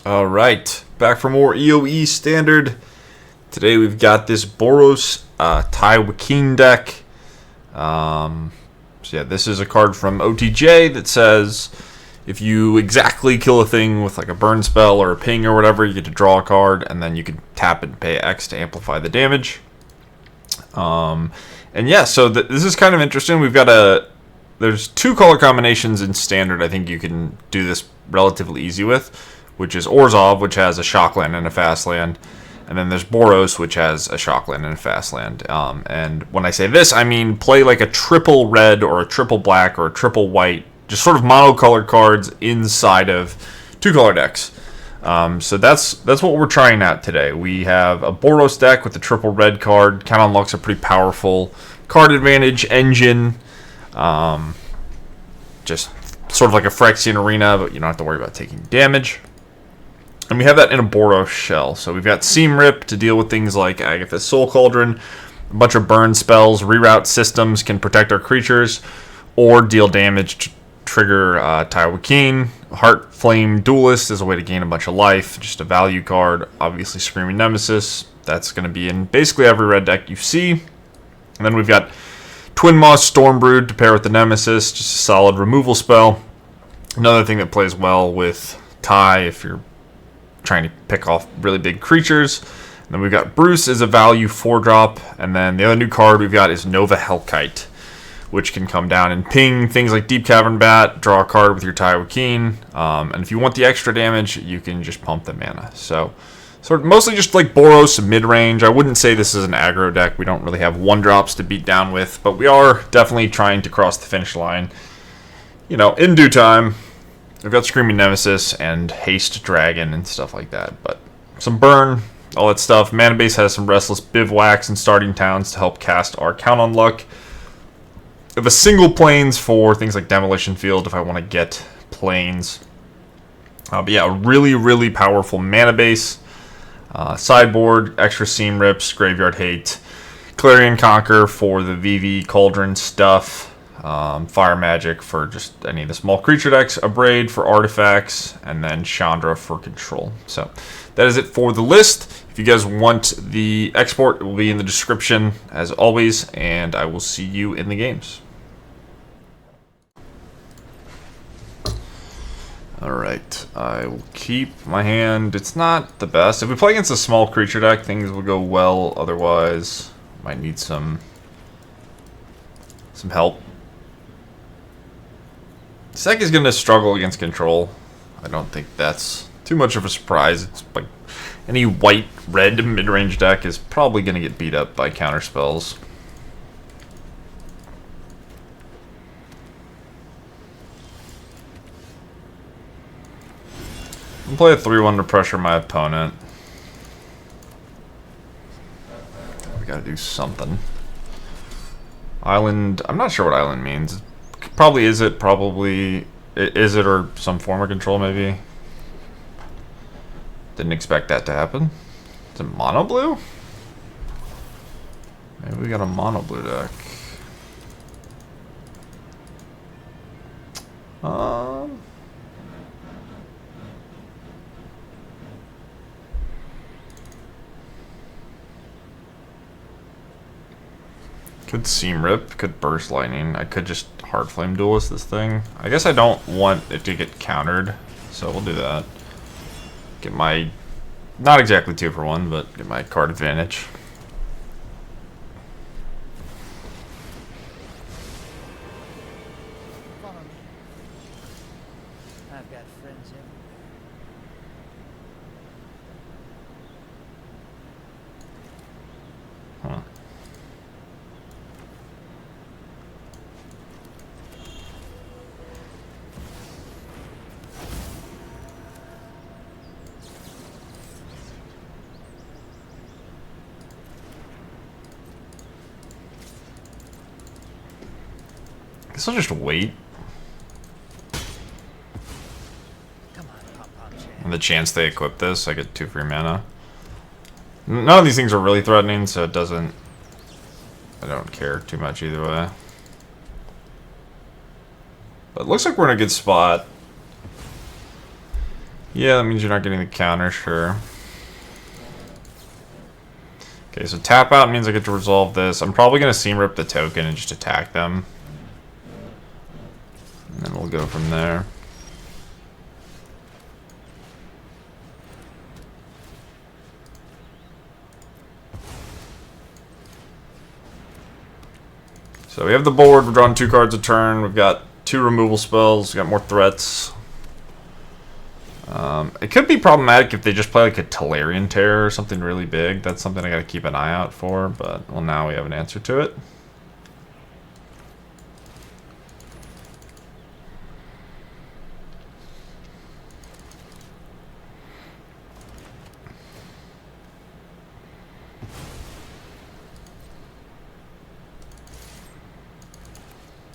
Alright, back for more EOE Standard. Today we've got this Boros Taii Wakeen deck. So yeah, this is a card from OTJ that says if you exactly kill a thing with like a burn spell or a ping or whatever, you get to draw a card, and then you can tap it and pay X to amplify the damage. And yeah, so this is kind of interesting. We've got there's two color combinations in Standard I think you can do this relatively easy with, which is Orzhov, which has a shock land and a fast land, and then there's Boros, which has a shock land and a fast land. And when I say this, I mean play like a triple red or a triple black or a triple white, just sort of monocolored cards inside of two-color decks. So that's what we're trying out today. We have a Boros deck with a triple red card. Count Unlock's a pretty powerful card advantage engine. Just sort of like a Phyrexian Arena, but you don't have to worry about taking damage. And we have that in a Boros shell. So we've got Seam Rip to deal with things like Agatha's Soul Cauldron, a bunch of burn spells. Reroute Systems can protect our creatures or deal damage to trigger Taii Wakeen. Heartflame Duelist is a way to gain a bunch of life, just a value card. Obviously Screaming Nemesis, that's going to be in basically every red deck you see. And then we've got Twinmaw Stormbrood to pair with the Nemesis, just a solid removal spell. Another thing that plays well with Taii if you're trying to pick off really big creatures. And then we've got Bruse as a value 4-drop, and then the other new card we've got is Nova Hellkite, which can come down and ping things like Deep Cavern Bat, draw a card with your Taii Wakeen, and if you want the extra damage, you can just pump the mana. So sort of mostly just like Boros mid-range. I wouldn't say this is an aggro deck. We don't really have 1-drops to beat down with, but we are definitely trying to cross the finish line, you know, in due time. We've got Screaming Nemesis and Haste Dragon and stuff like that, but some burn, all that stuff. Mana base has some Restless Bivouacs and Starting Towns to help cast our Count on Luck. We have a single planes for things like Demolition Field if I want to get planes. But yeah, a really, really powerful mana base. Sideboard, extra Seam Rips, Graveyard Hate, Clarion Conqueror for the VV Cauldron stuff, Fire Magic for just any of the small creature decks, Abrade for artifacts, and then Chandra for control. So that is it for the list. If you guys want the export, it will be in the description as always, and I will see you in the games. Alright, I will keep my hand. It's not the best. If we play against a small creature deck, things will go well. Otherwise, might need some help. This deck is going to struggle against control. I don't think that's too much of a surprise. It's like any white-red mid-range deck is probably going to get beat up by counter spells. I'll play a 3-1 to pressure my opponent. We gotta do something. Island, I'm not sure what island means. Probably is it, or some form of control maybe. Didn't expect that to happen. Is it mono blue? Maybe we got a mono blue deck. Could Seam Rip, could Burst Lightning. I could just Heartflame Duelist this thing. I guess I don't want it to get countered, so we'll do that. Get my, not exactly 2-for-1, but get my card advantage. Follow me. I've got friends everywhere. Huh. I guess I'll just wait. Come on, pop chair. And the chance they equip this, I get 2 free mana. None of these things are really threatening, so it doesn't... I don't care too much either way. But it looks like we're in a good spot. Yeah, that means you're not getting the counter, sure. Okay, so tap out means I get to resolve this. I'm probably going to seam rip the token and just attack them. And then we'll go from there. So we have the board, we're drawing 2 cards a turn, we've got 2 removal spells, we've got more threats. It could be problematic if they just play like a Talarian Terror or something really big. That's something I gotta keep an eye out for, but well, now we have an answer to it.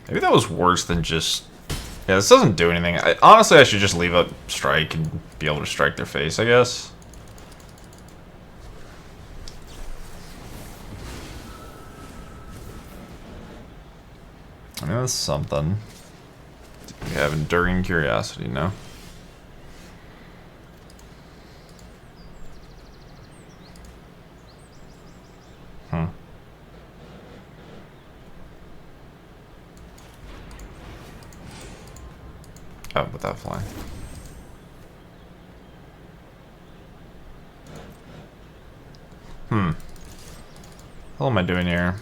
Maybe that was worse than just... Yeah, this doesn't do anything. Honestly, I should just leave up strike and be able to strike their face, I guess. I mean, that's something. We have enduring curiosity now. Oh, without flying. What am I doing here?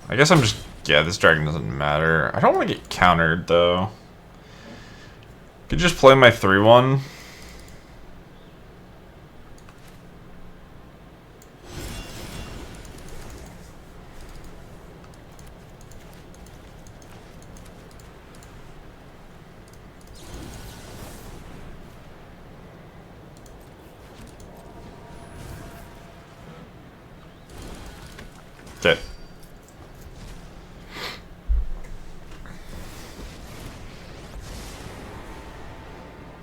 I guess I'm just... Yeah, this dragon doesn't matter. I don't want to get countered, though. Could just play my 3-1. Okay.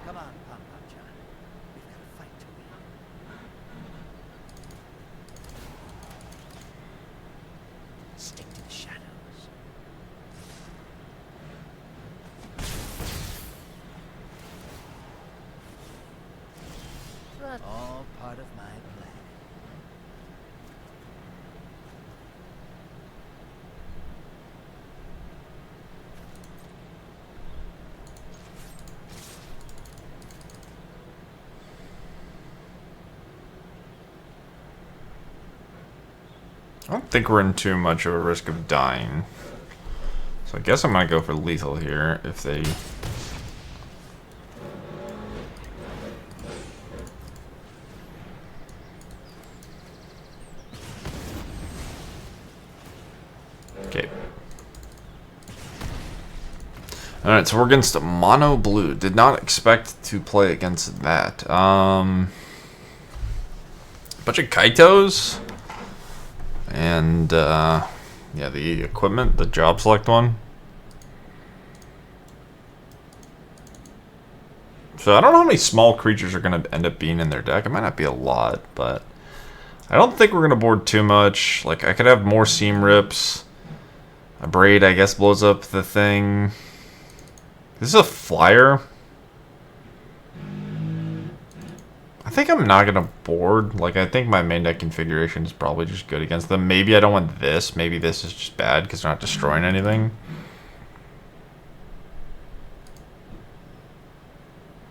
Come on, Pom-Pom John. We've got a fight to win. Stick to the shadows. All part of my plan. I don't think we're in too much of a risk of dying. So I guess I'm gonna go for lethal here if they... Okay. Alright, so we're against mono blue. Did not expect to play against that. Bunch of Kaitos. And, yeah, the equipment, the job select one. So I don't know how many small creatures are going to end up being in their deck. It might not be a lot, but I don't think we're going to board too much. Like, I could have more seam rips. Abrade, I guess, blows up the thing. This is a flyer. I think I'm not going to board. Like, I think my main deck configuration is probably just good against them. Maybe I don't want this. Maybe this is just bad because they're not destroying anything.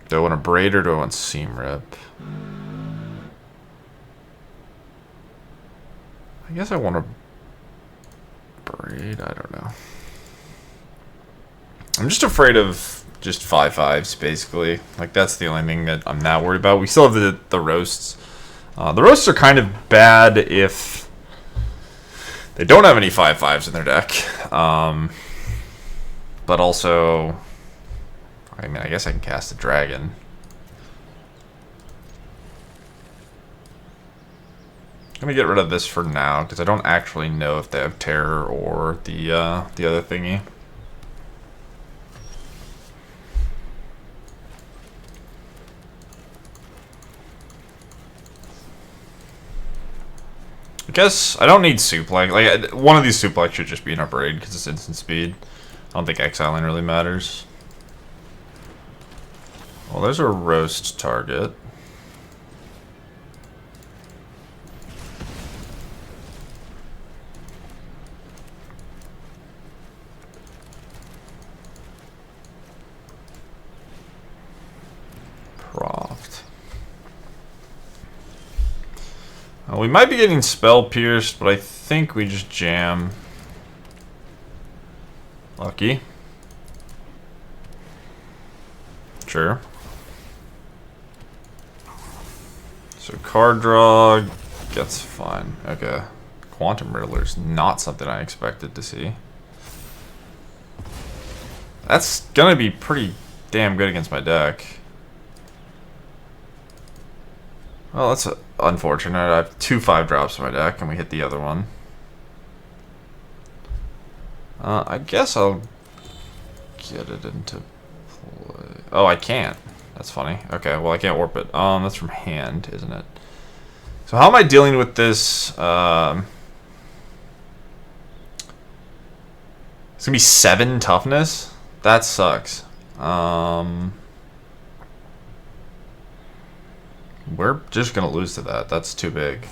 Do I want a braid or do I want seam rip? I guess I want a braid. I don't know. I'm just afraid of just 5/5s, basically. Like, that's the only thing that I'm not worried about. We still have the roasts. The roasts are kind of bad if they don't have any 5/5s in their deck. But also, I mean, I guess I can cast a dragon. I'm gonna get rid of this for now because I don't actually know if they have terror or the other thingy. I guess I don't need Suplex. Like, one of these Suplex should just be an Abrade because it's instant speed. I don't think exiling really matters. Well, there's a roast target. Proft. We might be getting spell pierced, but I think we just jam. Lucky. Sure. So card draw gets fine. Okay. Quantum Riddler's not something I expected to see. That's gonna be pretty damn good against my deck. Well, that's unfortunate. I have 2 5-drops in my deck, and we hit the other one. I guess I'll get it into play. Oh, I can't. That's funny. Okay, well, I can't warp it. That's from hand, isn't it? So how am I dealing with this? It's gonna be 7 toughness? That sucks. We're just gonna lose to that. That's too big.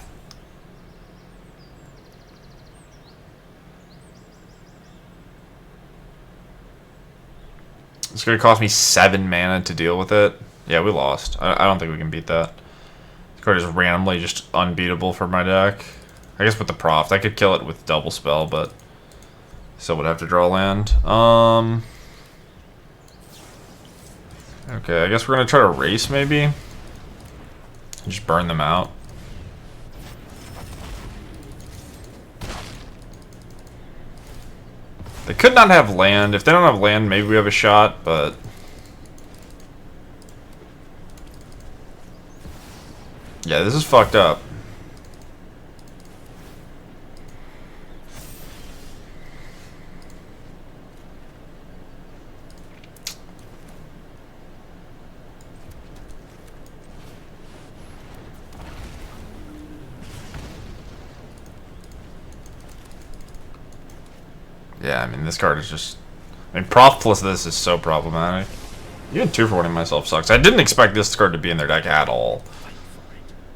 It's gonna cost me 7 mana to deal with it. Yeah, we lost. I don't think we can beat that. This card is randomly just unbeatable for my deck. I guess with the Proft, I could kill it with double spell, but still would have to draw land. Okay, I guess we're gonna try to race maybe. Just burn them out. They could not have land. If they don't have land, maybe we have a shot, but... yeah, this is fucked up. Yeah, I mean, this card is just... I mean, Prof plus this is so problematic. Even 2 for 1 myself sucks. I didn't expect this card to be in their deck at all.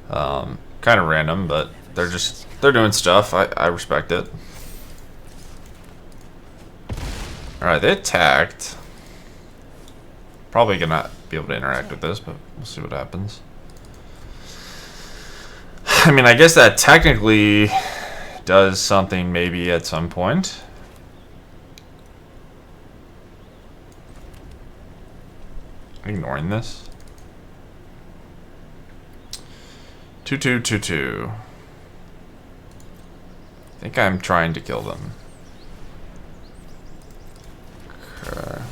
Kind of random, but they're doing stuff. I respect it. Alright, they attacked. Probably gonna be able to interact with this, but we'll see what happens. I mean, I guess that technically does something maybe at some point. Ignoring this. 2/2, 2/2. I think I'm trying to kill them. Okay.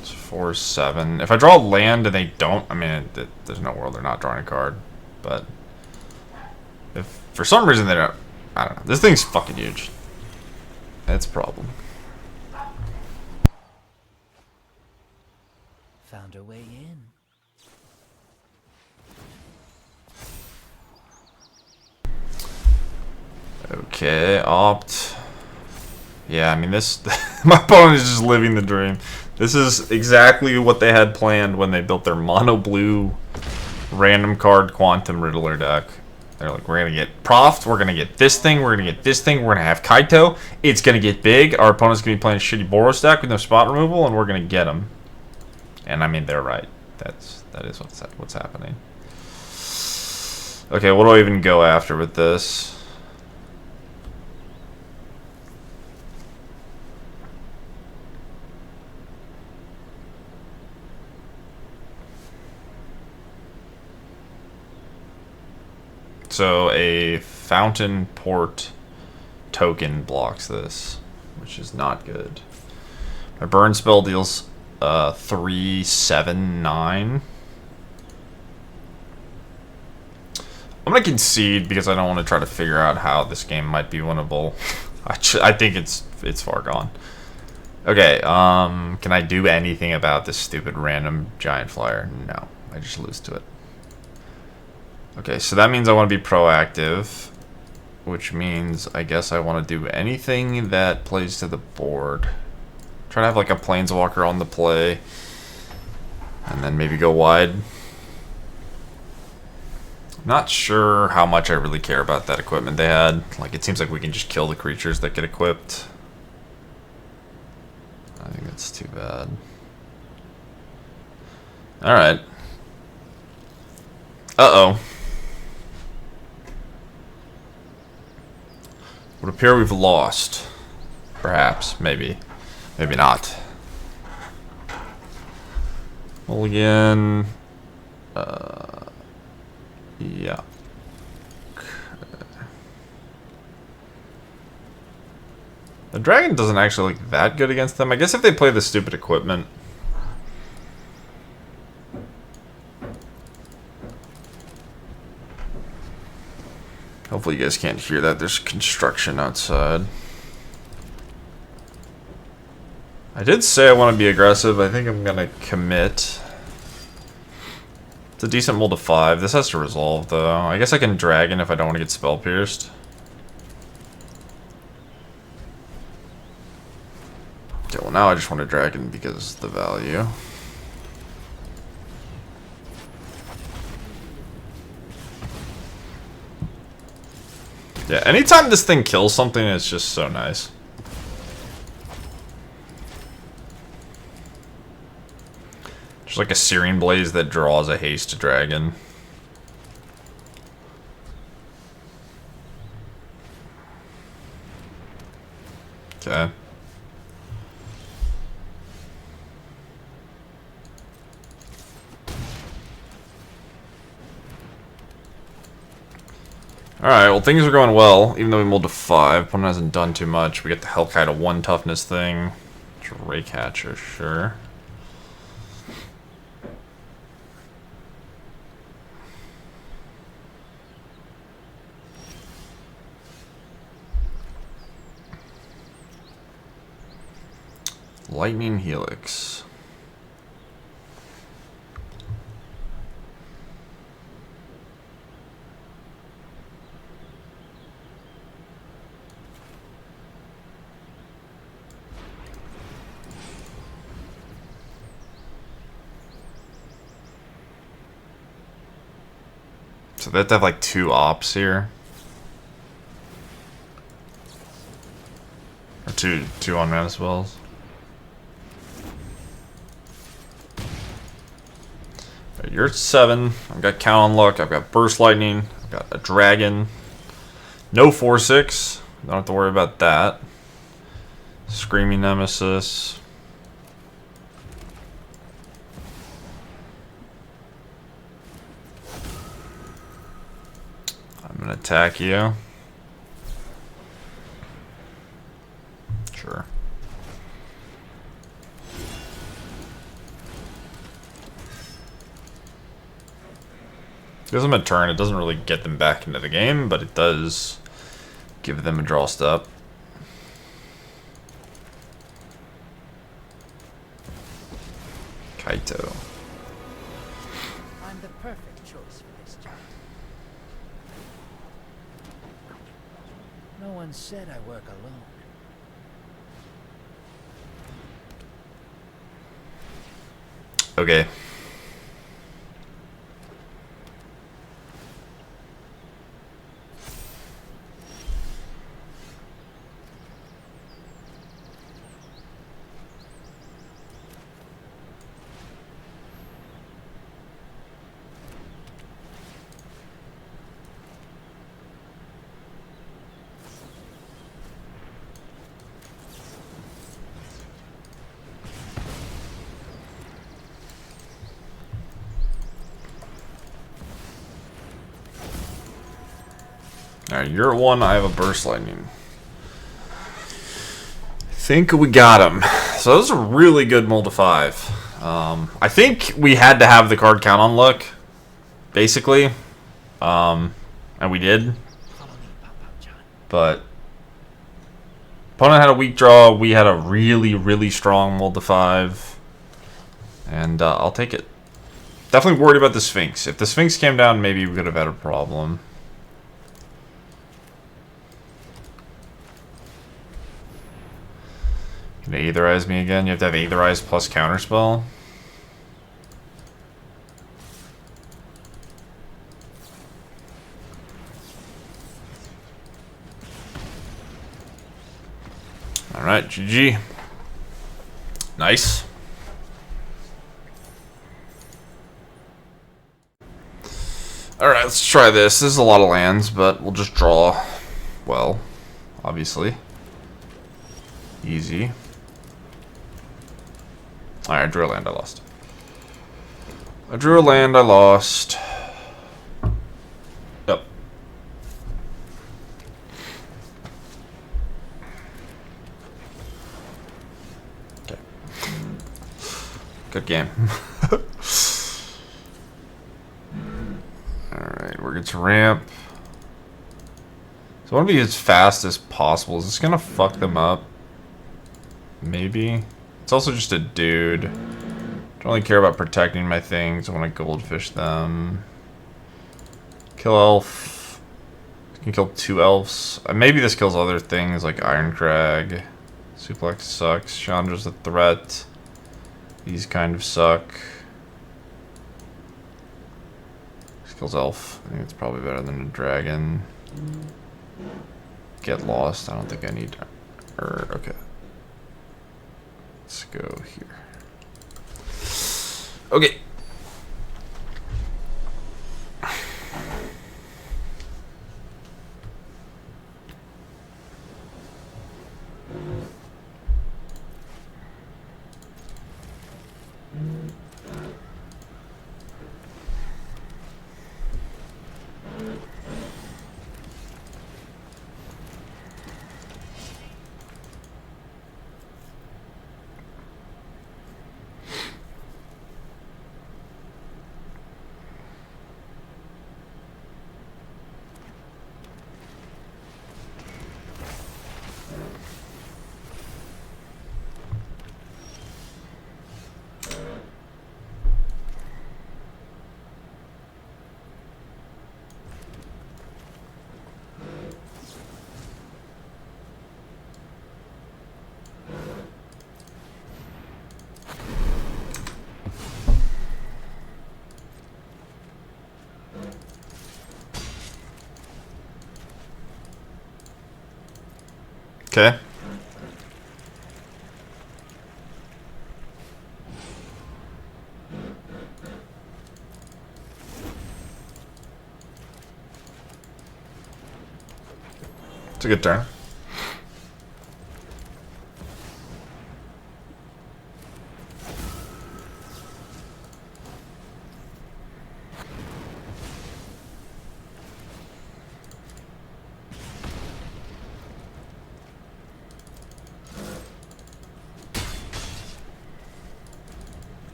It's 4/7. If I draw land and they don't, I mean, there's no world they're not drawing a card. But if for some reason they don't, I don't know. This thing's fucking huge. That's a problem. Found a way in. Okay, opt. Yeah, I mean this. My opponent is just living the dream. This is exactly what they had planned when they built their mono blue random card Quantum Riddler deck. They're like, we're gonna get Proft, we're gonna get this thing, we're gonna get this thing, we're gonna have Kaito. It's gonna get big. Our opponent's gonna be playing a shitty Boros deck with no spot removal, and we're gonna get them. And I mean, they're right. That is what's happening. Okay, what do I even go after with this? So a Fountain Port token blocks this, which is not good. My burn spell deals 3, 7, 9. I'm gonna concede because I don't want to try to figure out how this game might be winnable. I think it's far gone. Okay, can I do anything about this stupid random giant flyer? No. I just lose to it. Okay, so that means I want to be proactive, which means I guess I want to do anything that plays to the board. Try to have like a planeswalker on the play, and then maybe go wide. Not sure how much I really care about that equipment they had. Like, it seems like we can just kill the creatures that get equipped. I think that's too bad. Alright. Uh-oh. Would appear we've lost. Perhaps. Maybe. Maybe not. Mulligan. Yeah. Okay. The dragon doesn't actually look that good against them. I guess if they play the stupid equipment. Hopefully you guys can't hear that. There's construction outside. I did say I want to be aggressive. I think I'm going to commit. It's a decent mold of 5. This has to resolve, though. I guess I can dragon if I don't want to get spell pierced. Okay, well now I just want to dragon because of the value. Yeah, anytime this thing kills something, it's just so nice. Just like a Searing Blaze that draws a haste dragon. Okay. Alright, well things are going well, even though we mulled to 5. Opponent hasn't done too much. We get the Hellkite, a 1 toughness thing. Drake Hatcher, sure. Lightning Helix. So they have to have like 2 ops here. Or two on mana spells. Right, you're at 7. I've got Count on Luck. I've got Burst Lightning. I've got a Dragon. No 4/6. Don't have to worry about that. Screaming Nemesis. I'm gonna attack you. Sure. Gives them a turn. It doesn't really get them back into the game, but it does give them a draw step. Kaito. I'm the perfect choice for this job. No one said I work alone. Okay. Alright, you're at 1, I have a Burst Lightning. I think we got him. So that was a really good mold of 5. I think we had to have the card Count on Luck, basically. And we did. But opponent had a weak draw, we had a really, really strong mold of 5. And I'll take it. Definitely worried about the Sphinx. If the Sphinx came down, maybe we could have had a problem. Can they Aetherize me again? You have to have Aetherize plus Counterspell. Alright, GG. Nice. Alright, let's try this. This is a lot of lands, but we'll just draw well, obviously. Easy. Alright, I drew a land, I lost. I drew a land, I lost. Yep. Okay. Good game. Alright, we're good to ramp. So I want to be as fast as possible. Is this going to fuck them up? Maybe. It's also just a dude. Don't really care about protecting my things. I want to goldfish them. Kill elf. Can kill 2 elves. Maybe this kills other things like Iron Crag. Suplex sucks. Chandra's a threat. These kind of suck. This kills elf. I think it's probably better than a dragon. Get lost. I don't think I need... okay. Let's go here. Okay. Okay. It's a good turn.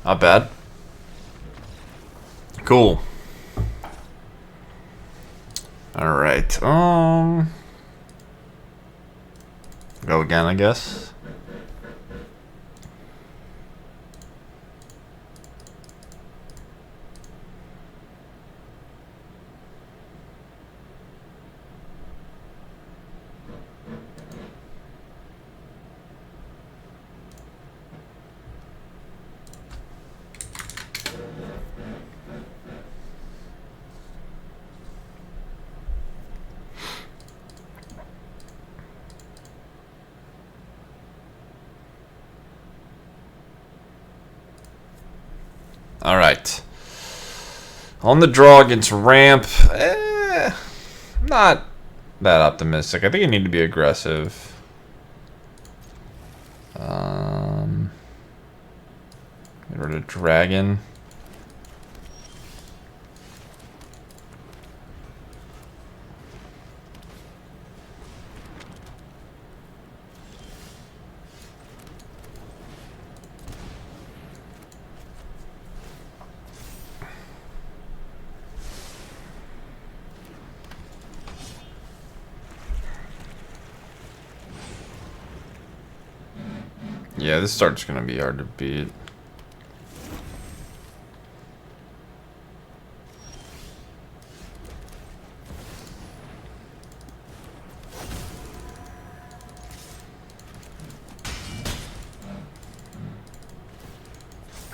Not bad. Cool. All right. Go again, I guess. All right. On the draw against ramp, not that optimistic. I think I need to be aggressive. Get rid of dragon. Yeah, this start's gonna be hard to beat.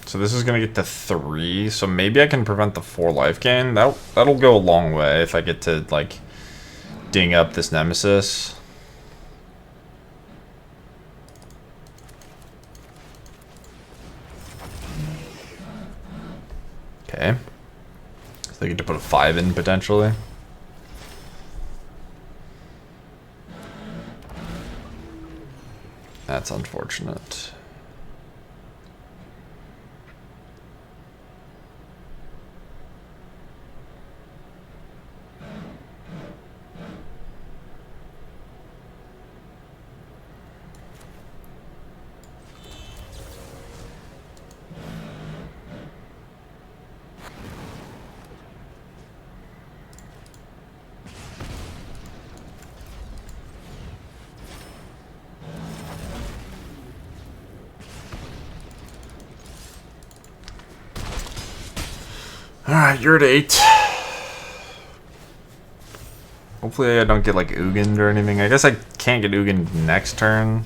So this is gonna get to 3. So maybe I can prevent the 4 life gain. That'll go a long way if I get to like ding up this Nemesis. Okay. So they get to put a 5 in potentially. That's unfortunate. Alright, you're at 8. Hopefully I don't get like Ugin or anything. I guess I can't get Ugin next turn.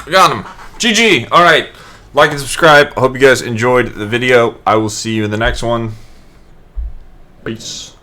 We got him. GG. Alright. Like and subscribe. I hope you guys enjoyed the video. I will see you in the next one. Peace.